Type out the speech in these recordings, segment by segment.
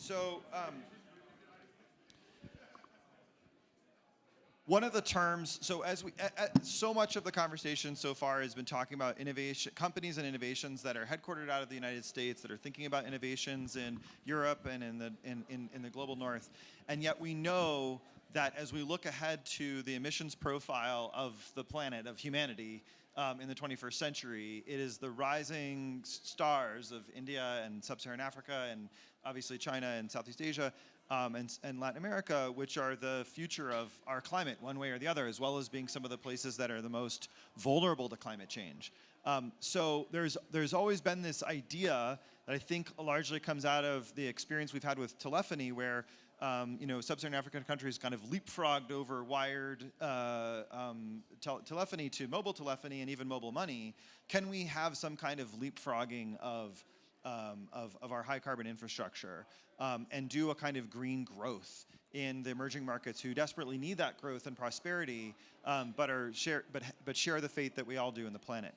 So one of the terms, so as we, so much of the conversation so far has been talking about innovation, companies and innovations that are headquartered out of the United States, that are thinking about innovations in Europe and in the global north. And yet we know that as we look ahead to the emissions profile of the planet, of humanity, in the 21st century, it is the rising stars of India and Sub-Saharan Africa and obviously China and Southeast Asia and Latin America, which are the future of our climate one way or the other, as well as being some of the places that are the most vulnerable to climate change. So there's always been this idea that I think largely comes out of the experience we've had with telephony, where Sub-Saharan African countries kind of leapfrogged over wired telephony to mobile telephony and even mobile money. Can we have some kind of leapfrogging of our high carbon infrastructure and do a kind of green growth in the emerging markets who desperately need that growth and prosperity, but share the fate that we all do in the planet?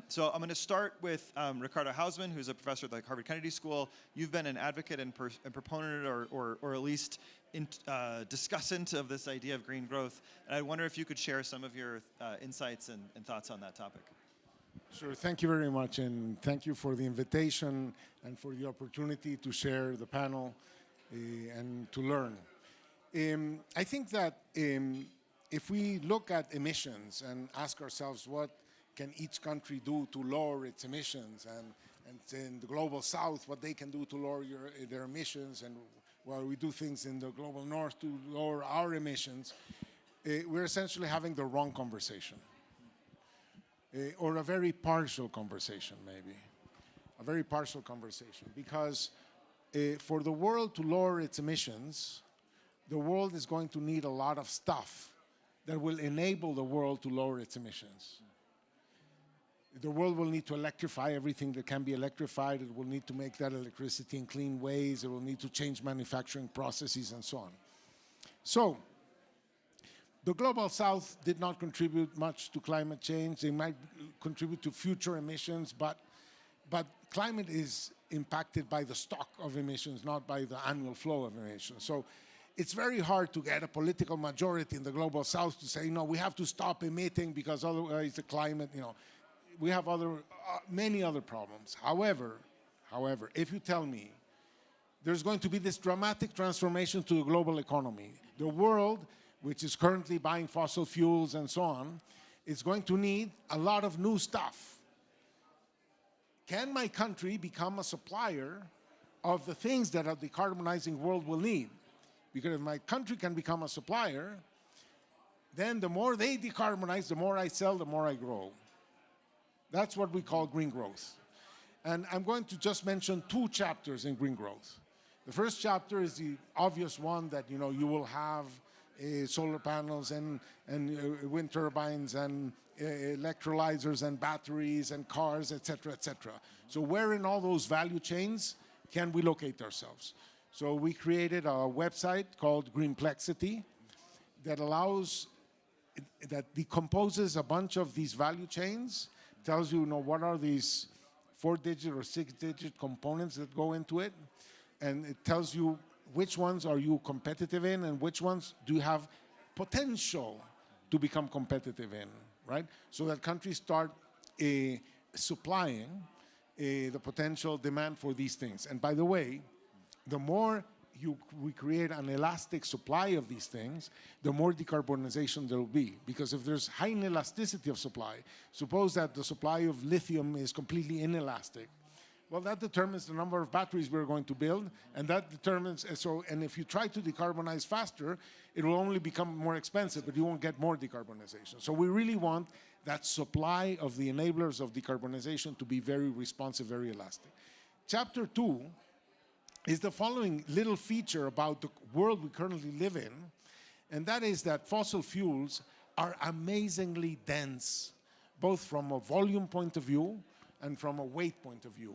So I'm going to start with Ricardo Hausmann, who's a professor at the Harvard Kennedy School. You've been an advocate and proponent or at least discussant of this idea of green growth. And I wonder if you could share some of your insights and thoughts on that topic. Sure, thank you very much, and thank you for the invitation and for the opportunity to share the panel and to learn. I think that if we look at emissions and ask ourselves what can each country do to lower its emissions, and in the global south what they can do to lower their emissions, and while we do things in the global north to lower our emissions, we're essentially having the wrong conversation. Or a very partial conversation, maybe. A very partial conversation, because for the world to lower its emissions, the world is going to need a lot of stuff that will enable the world to lower its emissions. The world will need to electrify everything that can be electrified. It will need to make that electricity in clean ways. It will need to change manufacturing processes and so on. So, the Global South did not contribute much to climate change. They might contribute to future emissions, but climate is impacted by the stock of emissions, not by the annual flow of emissions. So it's very hard to get a political majority in the Global South to say, no, we have to stop emitting because otherwise the climate, we have many other problems. However, if you tell me there's going to be this dramatic transformation to the global economy, the world, which is currently buying fossil fuels and so on, is going to need a lot of new stuff. Can my country become a supplier of the things that a decarbonizing world will need? Because if my country can become a supplier, then the more they decarbonize, the more I sell, the more I grow. That's what we call green growth. And I'm going to just mention 2 chapters in green growth. The first chapter is the obvious one that you will have solar panels and wind turbines and electrolyzers and batteries and cars, etc., etc. So where in all those value chains can we locate ourselves? So we created a website called Greenplexity that decomposes a bunch of these value chains, tells you, what are these 4-digit or 6-digit components that go into it, and it tells you which ones are you competitive in and which ones do you have potential to become competitive in, right? So that countries start supplying the potential demand for these things. And by the way, the more we create an elastic supply of these things, the more decarbonization there will be. Because if there's high inelasticity of supply, suppose that the supply of lithium is completely inelastic, well, that determines the number of batteries we're going to build, and that determines, and if you try to decarbonize faster, it will only become more expensive, but you won't get more decarbonization. So we really want that supply of the enablers of decarbonization to be very responsive, very elastic. Chapter 2 is the following little feature about the world we currently live in, and that is that fossil fuels are amazingly dense, both from a volume point of view and from a weight point of view.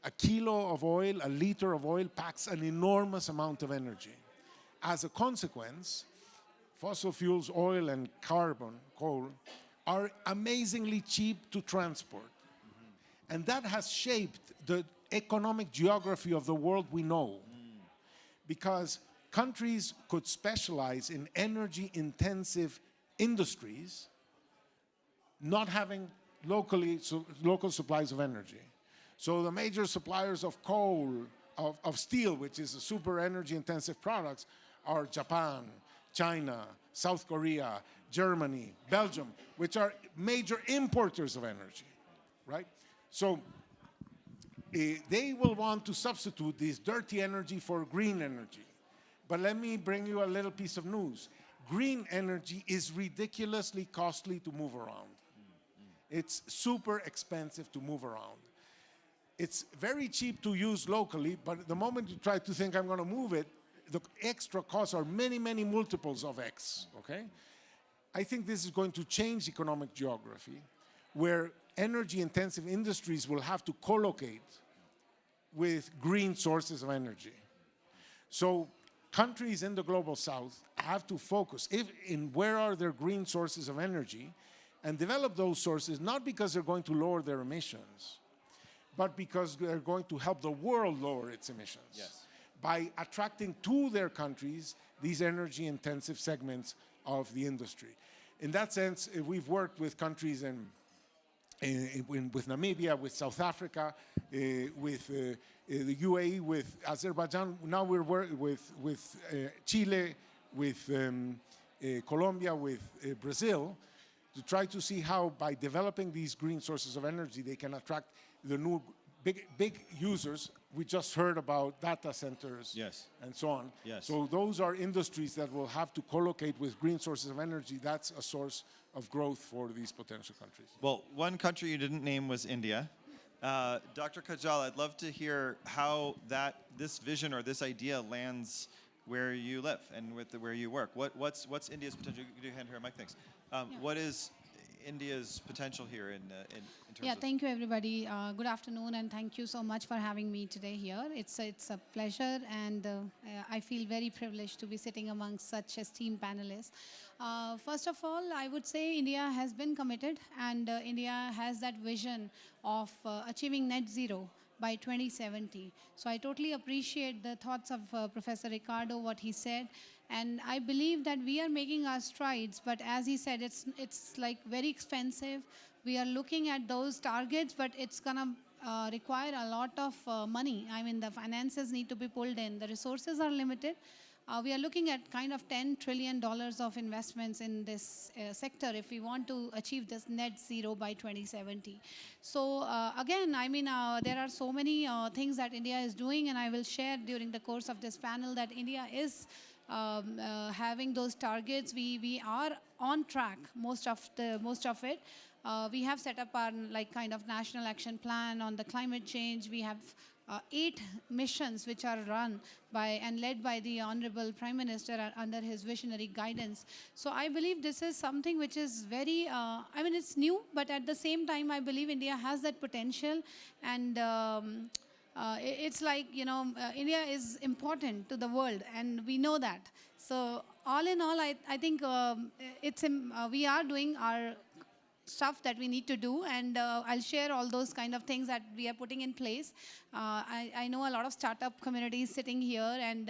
A kilo of oil, a liter of oil packs an enormous amount of energy. As a consequence, fossil fuels, oil and carbon, coal, are amazingly cheap to transport. And that has shaped the economic geography of the world we know. because countries could specialize in energy-intensive industries, not having local supplies of energy. So the major suppliers of coal, of steel, which is a super energy-intensive products, are Japan, China, South Korea, Germany, Belgium, which are major importers of energy, right? So they will want to substitute this dirty energy for green energy. But let me bring you a little piece of news. Green energy is ridiculously costly to move around. It's super expensive to move around. It's very cheap to use locally, but the moment you try to think I'm going to move it, the extra costs are many, many multiples of X, okay? I think this is going to change economic geography, where energy-intensive industries will have to co-locate with green sources of energy. So countries in the global south have to focus in where are their green sources of energy and develop those sources, not because they're going to lower their emissions, but because they're going to help the world lower its emissions. Yes. By attracting to their countries these energy-intensive segments of the industry. In that sense, we've worked with countries with Namibia, with South Africa, with the UAE, with Azerbaijan. Now we're working with Chile, with Colombia, with Brazil, to try to see how by developing these green sources of energy, they can attract the new big users. We just heard about data centers, yes, and so on. Yes. So those are industries that will have to co-locate with green sources of energy. That's a source of growth for these potential countries. Well, one country you didn't name was India. Dr. Kajal, I'd love to hear how this vision or this idea lands where you live and where you work. What's India's potential? You can do hand here, Mike. Thanks. What is India's potential here in terms of... Thank you, everybody. Good afternoon, and thank you so much for having me today here. It's a pleasure, and I feel very privileged to be sitting amongst such esteemed panelists. First of all, I would say India has been committed, and India has that vision of achieving net zero by 2070. So I totally appreciate the thoughts of Professor Ricardo, what he said. And I believe that we are making our strides, but as he said, it's like very expensive. We are looking at those targets, but it's gonna require a lot of money. I mean, the finances need to be pulled in. The resources are limited. We are looking at kind of $10 trillion of investments in this sector if we want to achieve this net zero by 2070. So again, I mean, there are so many things that India is doing, and I will share during the course of this panel that India is having those targets. We are on track, most of it. We have set up our kind of national action plan on the climate change. We have 8 missions which are run by and led by the Honorable Prime Minister under his visionary guidance. So I believe this is something which is very, I mean, it's new, but at the same time, I believe India has that potential, and it's like, you know, India is important to the world, and we know that. So all in all, I think we are doing our stuff that we need to do, and I'll share all those kind of things that we are putting in place. I know a lot of startup communities sitting here, and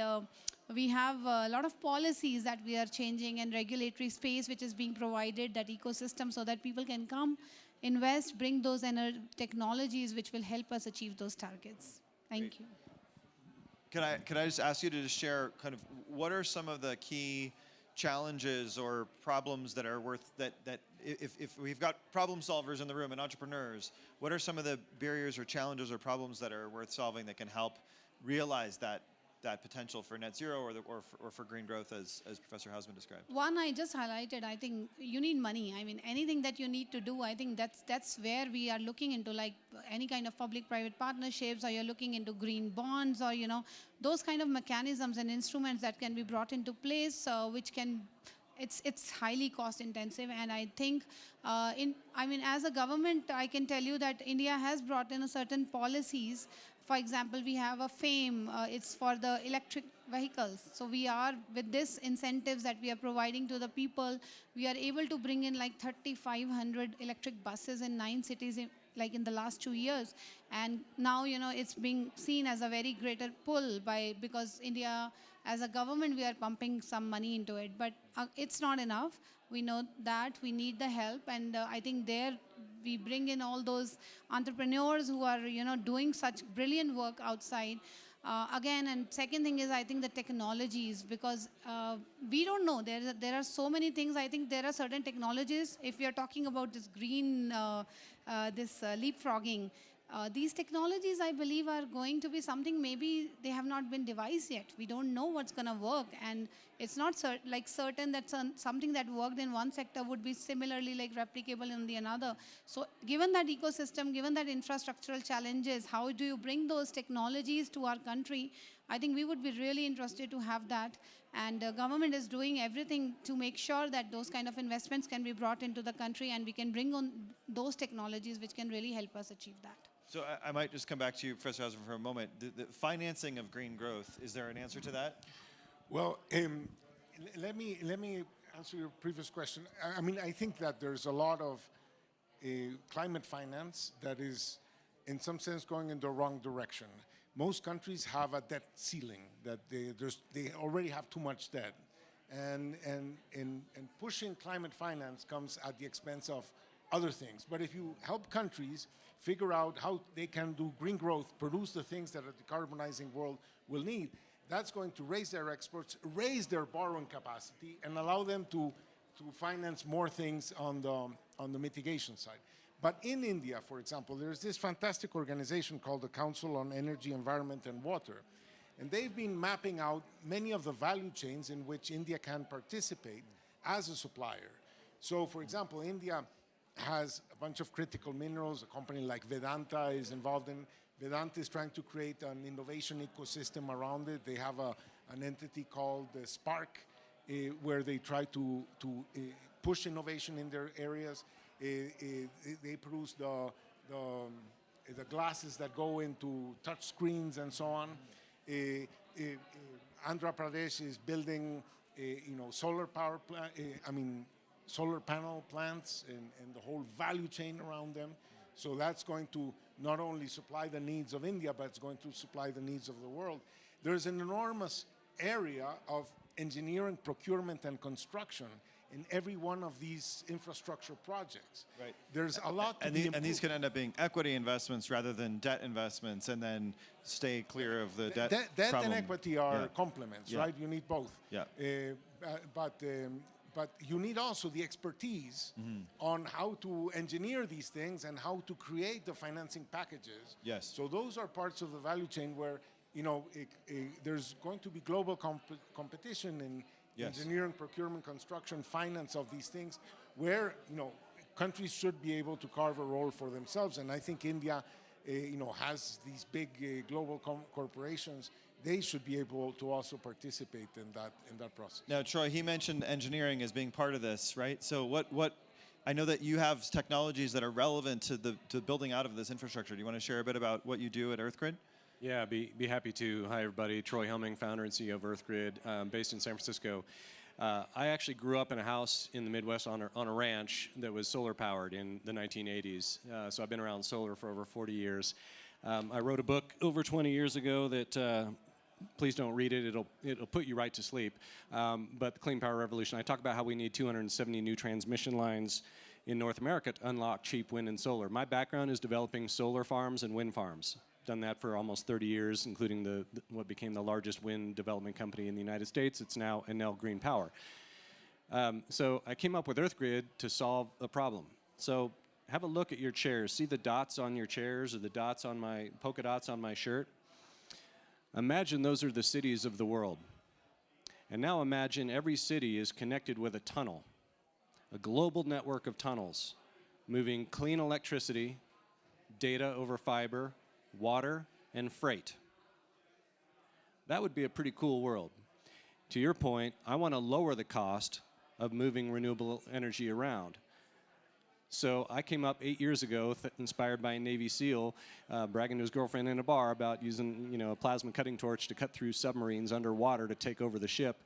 we have a lot of policies that we are changing, and regulatory space which is being provided, that ecosystem, so that people can come, invest, bring those technologies which will help us achieve those targets. Thank you. Can I just ask you to just share kind of what are some of the key challenges or problems that are worth that if we've got problem solvers in the room and entrepreneurs, what are some of the barriers or challenges or problems that are worth solving that can help realize that potential for net zero or for green growth as Professor Hausman described? One I just highlighted, I think you need money. I mean, anything that you need to do, I think that's where we are looking into, like any kind of public-private partnerships, or you're looking into green bonds, or, you know, those kind of mechanisms and instruments that can be brought into place, which can, it's highly cost intensive. And I think, as a government, I can tell you that India has brought in a certain policies. For example, we have a FAME, it's for the electric vehicles. So we are, with this incentives that we are providing to the people, we are able to bring in like 3,500 electric buses in 9 cities like in the last 2 years, and now it's being seen as a very greater pull because India as a government we are pumping some money into it, but it's not enough. We know that we need the help, and I think there we bring in all those entrepreneurs who are doing such brilliant work outside. Again, and second thing is I think the technologies, because we don't know. There are so many things. I think there are certain technologies. If we are talking about this green, leapfrogging, these technologies I believe are going to be something, maybe they have not been devised yet. We don't know what's going to work, and it's not certain that something that worked in one sector would be similarly like replicable in the another. So given that ecosystem, given that infrastructural challenges, how do you bring those technologies to our country? I think we would be really interested to have that, and the government is doing everything to make sure that those kind of investments can be brought into the country, and we can bring on those technologies which can really help us achieve that. So I might just come back to you, Professor Hauser, for a moment. The financing of green growth, is there an answer to that? Well, let me answer your previous question. I mean, I think that there's a lot of climate finance that is, in some sense, going in the wrong direction. Most countries have a debt ceiling, that they already have too much debt. And pushing climate finance comes at the expense of other things. But if you help countries figure out how they can do green growth, produce the things that a decarbonizing world will need, that's going to raise their exports, raise their borrowing capacity, and allow them to finance more things on the mitigation side. But in India, for example, there's this fantastic organization called the Council on Energy, Environment, and Water. And they've been mapping out many of the value chains in which India can participate as a supplier. So, for example, India has a bunch of critical minerals. A company like Vedanta is involved in. Vedanta is trying to create an innovation ecosystem around it. They have an entity called Spark, where they try to push innovation in their areas. They produce the glasses that go into touch screens and so on. Andhra Pradesh is building, solar power solar panel plants and the whole value chain around them. So that's going to not only supply the needs of India, but it's going to supply the needs of the world. There's an enormous area of engineering, procurement, and construction in every one of these infrastructure projects. Right. There's a lot to be improved. And these can end up being equity investments rather than debt investments, and then stay clear of the debt problem. And equity are complements, right? You need both. Yeah. But you need also the expertise on how to engineer these things and how to create the financing packages. Yes. So those are parts of the value chain where, there's going to be global competition in engineering, procurement, construction, finance of these things, where, countries should be able to carve a role for themselves. And I think India, has these big global corporations. They should be able to also participate in that process. Now, Troy, he mentioned engineering as being part of this, right? So what I know that you have technologies that are relevant to building out of this infrastructure. Do you want to share a bit about what you do at EarthGrid? Yeah, be happy to. Hi, everybody. Troy Helming, founder and CEO of EarthGrid, based in San Francisco. I actually grew up in a house in the Midwest on a ranch that was solar powered in the 1980s. So I've been around solar for over 40 years. I wrote a book over 20 years ago that please don't read it. It'll put you right to sleep. But the Clean Power Revolution, I talk about how we need 270 new transmission lines in North America to unlock cheap wind and solar. My background is developing solar farms and wind farms. Done that for almost 30 years, including what became the largest wind development company in the United States. It's now Enel Green Power. So I came up with EarthGrid to solve a problem. So have a look at your chairs. See the dots on your chairs or the dots on my polka dots on my shirt? Imagine those are the cities of the world. And now imagine every city is connected with a tunnel, a global network of tunnels, moving clean electricity, data over fiber, water, and freight. That would be a pretty cool world. To your point, I want to lower the cost of moving renewable energy around. So I came up 8 years ago, inspired by a Navy SEAL, bragging to his girlfriend in a bar about using, a plasma cutting torch to cut through submarines underwater to take over the ship.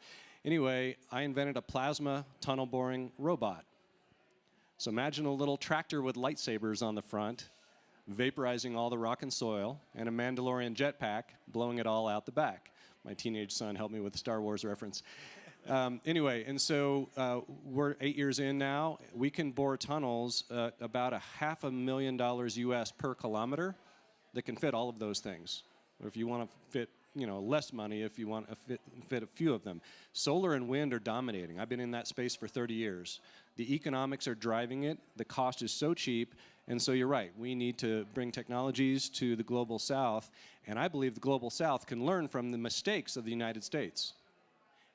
Anyway, I invented a plasma tunnel boring robot. So imagine a little tractor with lightsabers on the front vaporizing all the rock and soil, and a Mandalorian jetpack blowing it all out the back. My teenage son helped me with the Star Wars reference. Anyway, and so we're 8 years in now. We can bore tunnels about $500,000 US per kilometer that can fit all of those things. Or if you want to fit, less money, if you want to fit a few of them. Solar and wind are dominating. I've been in that space for 30 years. The economics are driving it. The cost is so cheap. And so you're right. We need to bring technologies to the global south. And I believe the global south can learn from the mistakes of the United States.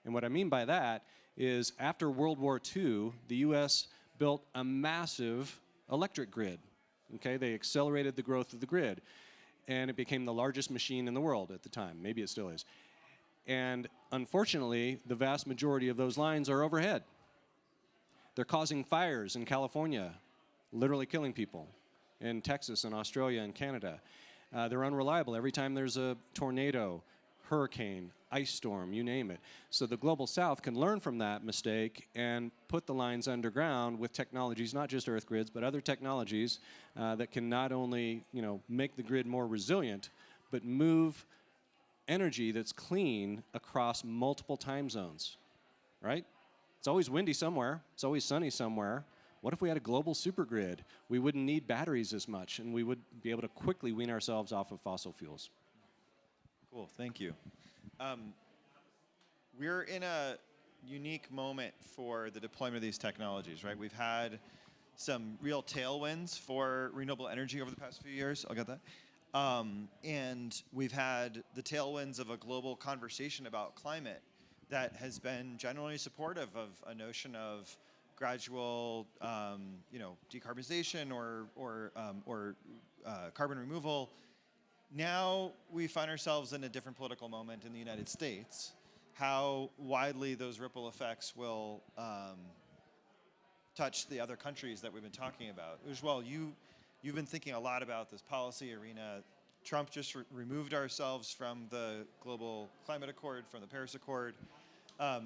And what I mean by that is after World War II, the U.S. built a massive electric grid. Okay, they accelerated the growth of the grid. And it became the largest machine in the world at the time. Maybe it still is. And unfortunately, the vast majority of those lines are overhead. They're causing fires in California, literally killing people, in Texas and Australia and Canada. They're unreliable every time there's a tornado, hurricane, ice storm, you name it. So the Global South can learn from that mistake and put the lines underground with technologies, not just earth grids, but other technologies that can not only make the grid more resilient, but move energy that's clean across multiple time zones, right? It's always windy somewhere. It's always sunny somewhere. What if we had a global supergrid? We wouldn't need batteries as much, and we would be able to quickly wean ourselves off of fossil fuels. Cool, thank you. We're in a unique moment for the deployment of these technologies, right? We've had some real tailwinds for renewable energy over the past few years. I'll get that. And we've had the tailwinds of a global conversation about climate that has been generally supportive of a notion of gradual, decarbonization or carbon removal. Now we find ourselves in a different political moment in the United States. How widely those ripple effects will touch the other countries that we've been talking about. Ujwal, you've been thinking a lot about this policy arena. Trump just removed ourselves from the Global Climate Accord, from the Paris Accord. I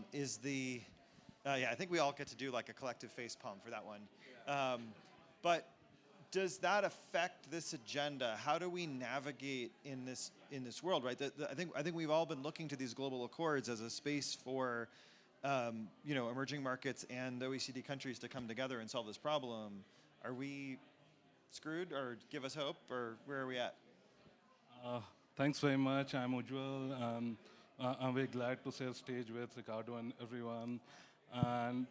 think we all get to do like a collective face palm for that one. Yeah. But does that affect this agenda? How do we navigate in this world, right? I think we've all been looking to these global accords as a space for emerging markets and the OECD countries to come together and solve this problem. Are we screwed, or give us hope, or where are we at? Thanks very much. I'm Ujwal. I'm very glad to share stage with Ricardo and everyone. And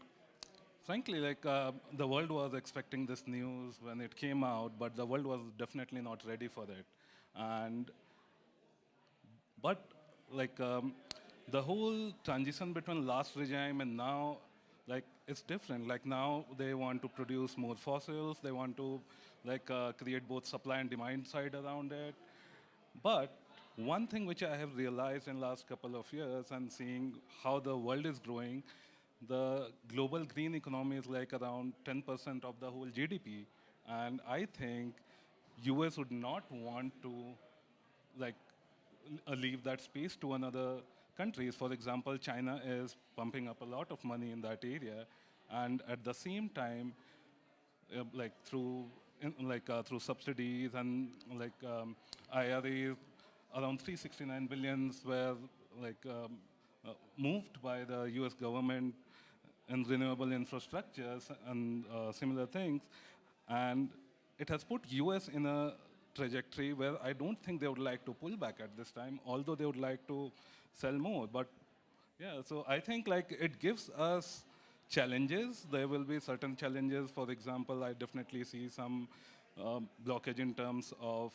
frankly, the world was expecting this news when it came out, but the world was definitely not ready for it. But the whole transition between last regime and now, it's different. Like now they want to produce more fossils. They want to create both supply and demand side around it. But one thing which I have realized in the last couple of years and seeing how the world is growing, the global green economy is around 10% of the whole GDP. And I think US would not want to leave that space to another countries. For example, China is pumping up a lot of money in that area. And at the same time, through subsidies and IRA, around 369 billions were moved by the US government in renewable infrastructures and similar things. And it has put US in a trajectory where I don't think they would like to pull back at this time, although they would like to sell more. But yeah, so I think it gives us challenges. There will be certain challenges. For example, I definitely see some blockage in terms of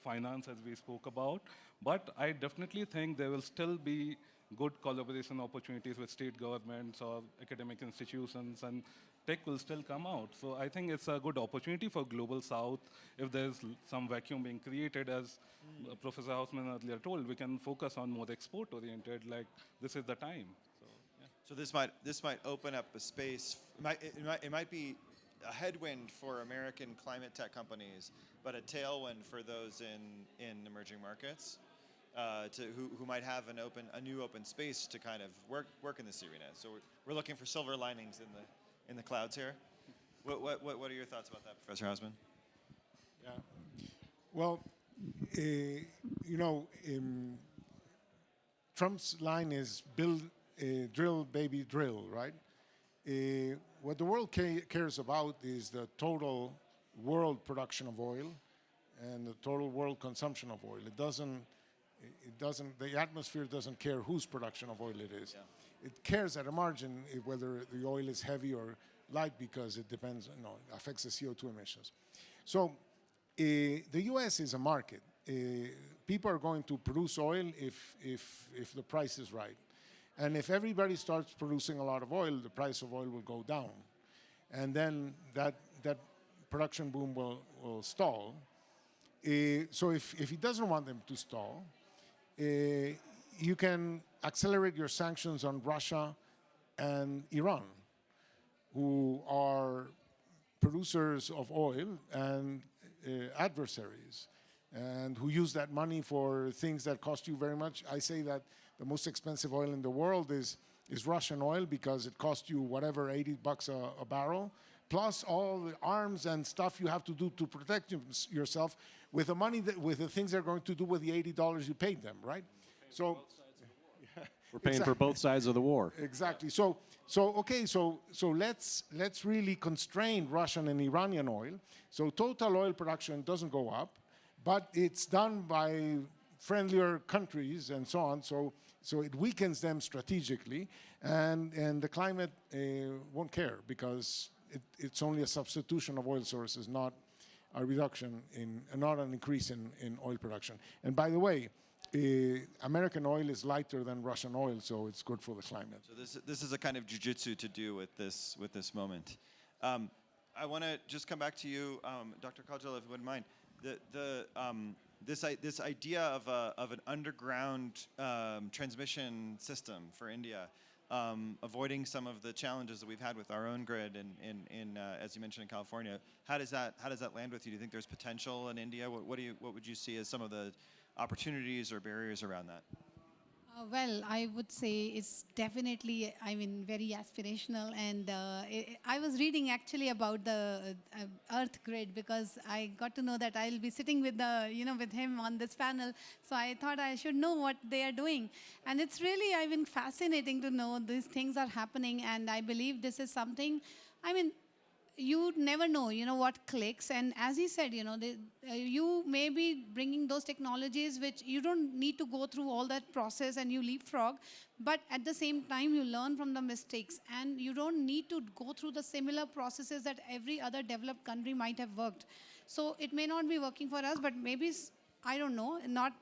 finance, as we spoke about. But I definitely think there will still be good collaboration opportunities with state governments or academic institutions, and tech will still come out. So I think it's a good opportunity for Global South. If there's some vacuum being created, as Professor Hausman earlier told, we can focus on more export-oriented, this is the time. So, yeah. So this might open up a space. It might be a headwind for American climate tech companies, but a tailwind for those in emerging markets who might have a new open space to kind of work in this arena. So we're looking for silver linings in the clouds here. What are your thoughts about that, Professor Hausman? Yeah. Well, you know, Trump's line is build, drill, baby, drill, right? What the world cares about is the total world production of oil and the total world consumption of oil. The atmosphere doesn't care whose production of oil it is. Yeah. It cares at a margin whether the oil is heavy or light because it depends, it affects the CO2 emissions. So the US is a market. People are going to produce oil if the price is right. And if everybody starts producing a lot of oil, the price of oil will go down. And then that production boom will stall. So if he doesn't want them to stall, you can accelerate your sanctions on Russia and Iran, who are producers of oil and adversaries, and who use that money for things that cost you very much. I say that the most expensive oil in the world is Russian oil because it costs you whatever, $80 a barrel, plus all the arms and stuff you have to do to protect yourself with the money with the things they're going to do with the $80 you paid them, right? So we're paying for both sides of the war. Exactly. So let's really constrain Russian and Iranian oil. So total oil production doesn't go up, but it's done by friendlier countries and so on. So it weakens them strategically, and the climate won't care because it's only a substitution of oil sources, not a reduction not an increase in oil production. And by the way, American oil is lighter than Russian oil, so it's good for the climate. So this is a kind of jujitsu to do with this moment. I want to just come back to you, Dr. Kajal, if you wouldn't mind. This idea of an underground transmission system for India, avoiding some of the challenges that we've had with our own grid in as you mentioned in California. How does that land with you? Do you think there's potential in India? What would you see as some of the opportunities or barriers around that? Well, I would say it's definitely, very aspirational. And I was reading actually about the Earth grid because I got to know that I'll be sitting with with him on this panel. So I thought I should know what they are doing. And it's really, fascinating to know these things are happening. And I believe this is something, you never know, what clicks. And as he said, you may be bringing those technologies which you don't need to go through all that process and you leapfrog, but at the same time you learn from the mistakes and you don't need to go through the similar processes that every other developed country might have worked. So it may not be working for us, but maybe I don't know.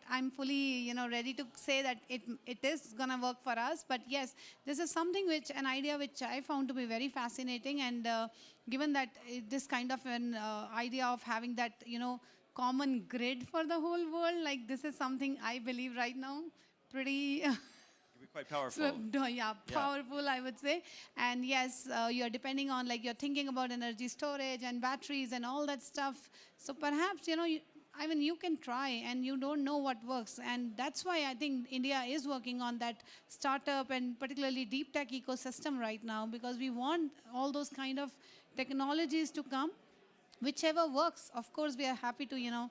I'm fully, ready to say that it is going to work for us. But yes, this is something an idea which I found to be very fascinating. And given that this kind of an idea of having that, common grid for the whole world, like this is something I believe right now pretty. It could be quite powerful. Powerful, I would say. And yes, you're depending on, you're thinking about energy storage and batteries and all that stuff. So perhaps, you can try and you don't know what works. And that's why I think India is working on that startup and particularly deep tech ecosystem right now, because we want all those kind of technologies to come. Whichever works, of course, we are happy to,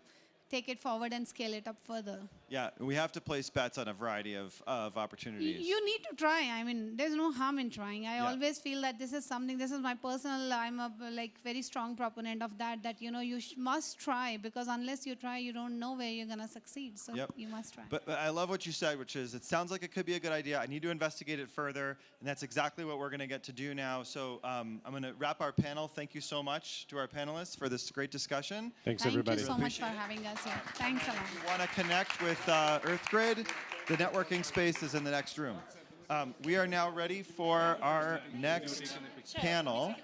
take it forward and scale it up further. Yeah, we have to place bets on a variety of opportunities. You need to try. There's no harm in trying. I always feel that this is my personal, I'm a very strong proponent of that you must try, because unless you try, you don't know where you're going to succeed. So you must try. But I love what you said, which is it sounds like it could be a good idea. I need to investigate it further, and that's exactly what we're going to get to do now. So I'm going to wrap our panel. Thank you so much to our panelists for this great discussion. Thanks, everybody. Thank you so much for having us here. Thanks a lot. If you want to connect with EarthGrid, the networking space is in the next room. We are now ready for our next panel.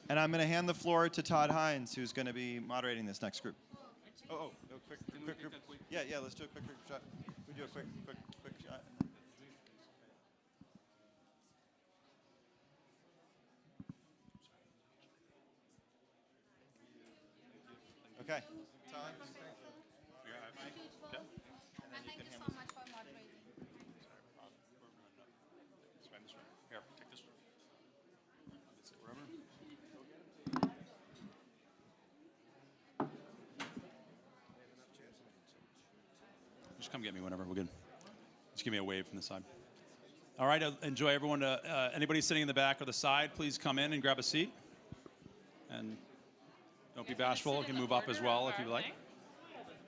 And I'm going to hand the floor to Todd Hines, who's going to be moderating this next group. Quick group. Yeah, let's do a quick group shot. We do a quick shot. Okay. Todd. And thank you so much for moderating. Here, take this one. That's it, wherever. Just come get me whenever. We're good. Just give me a wave from the side. All right, enjoy everyone. Anybody sitting in the back or the side, please come in and grab a seat. And don't be bashful. You can move up as well if you like.